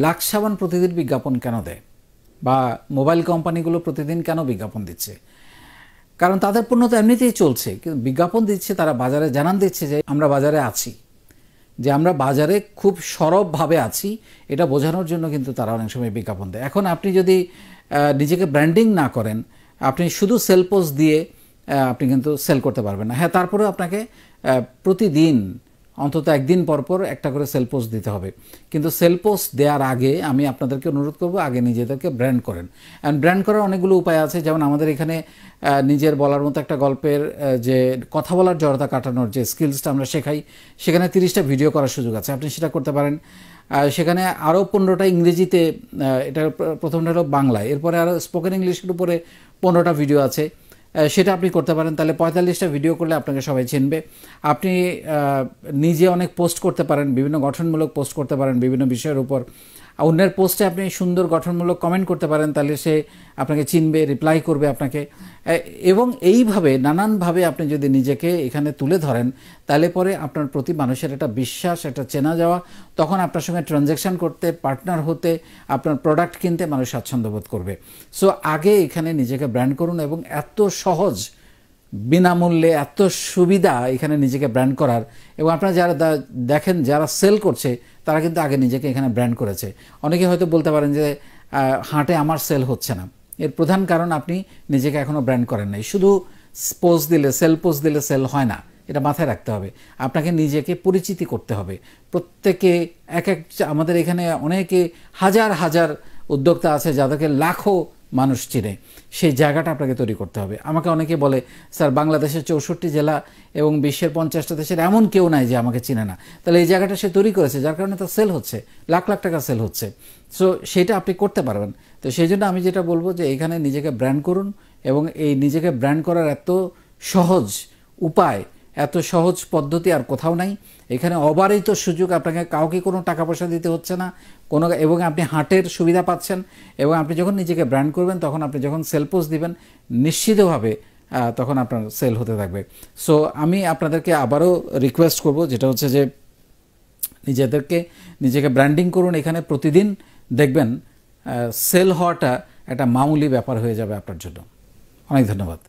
Lux সাবান প্রতিদিন বিজ্ঞাপন কেন দেয় বা মোবাইল কোম্পানিগুলো প্রতিদিন কেন বিজ্ঞাপন দিচ্ছে? কারণ তাদের পণ্য তো এমনিতেই চলছে, কিন্তু বিজ্ঞাপন দিচ্ছে, তারা বাজারে জানান দিচ্ছে যে আমরা বাজারে আছি, যে আমরা বাজারে খুব সরবভাবে আছি, এটা বোঝানোর জন্য কিন্তু তারা অনেক সময় বিজ্ঞাপন দেয়। এখন আপনি যদি নিজেকে ব্র্যান্ডিং না করেন, আপনি শুধু সেল পোস্ট দিয়ে আপনি কিন্তু সেল করতে পারবেন না। হ্যাঁ, তারপরেও আপনাকে প্রতিদিন অন্তত একদিন পরপর একটা করে সেল পোস্ট দিতে হবে। কিন্তু সেল পোস্ট দেওয়ার আগে আমি আপনাদেরকে অনুরোধ করব, আগে নিজেদেরকে ব্র্যান্ড করেন। অ্যান্ড ব্র্যান্ড করার অনেকগুলো উপায় আছে। যেমন আমাদের এখানে নিজের বলার মতো একটা গল্পের যে কথা বলার জড়তা কাটানোর যে স্কিলসটা আমরা শেখাই, সেখানে 30টা ভিডিও করার সুযোগ আছে, আপনি সেটা করতে পারেন। সেখানে আরও 15টা ইংরেজিতে, এটা প্রথমটা হলো বাংলায়, এরপরে আরও স্পোকেন ইংলিশের উপরে 15টা ভিডিও আছে, সেটা আপনি করতে পারেন। তাহলে 45টা ভিডিও করলে আপনাকে সবাই চিনবে। আপনি নিজে অনেক পোস্ট করতে পারেন, বিভিন্ন গঠনমূলক পোস্ট করতে পারেন বিভিন্ন বিষয়ের উপর। অন্যের পোস্টে আপনি সুন্দর গঠনমূলক কমেন্ট করতে পারেন, তাহলে সে আপনাকে চিনবে, রিপ্লাই করবে আপনাকে। এবং এইভাবে নানানভাবে আপনি যদি নিজেকে এখানে তুলে ধরেন, তাহলে পরে আপনার প্রতি মানুষের একটা বিশ্বাস, একটা চেনা যাওয়া, তখন আপনার সঙ্গে ট্রানজ্যাকশন করতে, পার্টনার হতে, আপনার প্রোডাক্ট কিনতে মানুষ স্বাচ্ছন্দ্য বোধ করবে। সো আগে এখানে নিজেকে ব্র্যান্ড করুন, এবং এত সহজ, বিনামূল্যে এত সুবিধা এখানে নিজেকে ব্র্যান্ড করার। এবং আপনারা যারা দেখেন যারা সেল করছে, তারা কিন্তু আগে নিজেকে এখানে ব্র্যান্ড করেছে। অনেকে হয়তো বলতে পারেন যে হাটে আমার সেল হচ্ছে না। এর প্রধান কারণ আপনি নিজেকে এখনও ব্র্যান্ড করেন নাই। শুধু পোস্ট দিলে, সেল পোস্ট দিলে সেল হয় না, এটা মাথায় রাখতে হবে। আপনাকে নিজেকে পরিচিতি করতে হবে। প্রত্যেকে আমাদের এখানে অনেকে হাজার হাজার উদ্যোক্তা আছে যাদেরকে লাখো মানুষ চিনে, সেই জায়গাটা আপনাকে তৈরি করতে হবে। আমাকে অনেকে বলে, স্যার বাংলাদেশের 64 জেলা এবং বিশ্বের 50টা দেশের এমন কেউ নাই যে আমাকে চিনে না। তাহলে এই জায়গাটা সে তৈরি করেছে, যার কারণে তার সেল হচ্ছে, লাখ লাখ টাকা সেল হচ্ছে। সো সেটা আপনি করতে পারবেন। তো সেই জন্য আমি যেটা বলবো যে এইখানে নিজেকে ব্র্যান্ড করুন, এবং এই নিজেকে ব্র্যান্ড করার এত সহজ উপায়, এত সহজ পদ্ধতি আর কোথাও নাই। এখানে অবারিত সুযোগ, আপনাকে কাউকে কোনো টাকা পয়সা দিতে হচ্ছে না এবং আপনি হাটের সুবিধা পাচ্ছেন। এবং আপনি যখন নিজেকে ব্র্যান্ড করবেন, তখন আপনি যখন সেল পোস্ট দিবেন, নিশ্চিতভাবে তখন আপনার সেল হতে থাকবে। সো আমি আপনাদেরকে আবারও রিকোয়েস্ট করব, যেটা হচ্ছে যে নিজেকে ব্র্যান্ডিং করুন। এখানে প্রতিদিন দেখবেন সেল হওয়াটা একটা মামুলি ব্যাপার হয়ে যাবে আপনার জন্য। অনেক ধন্যবাদ।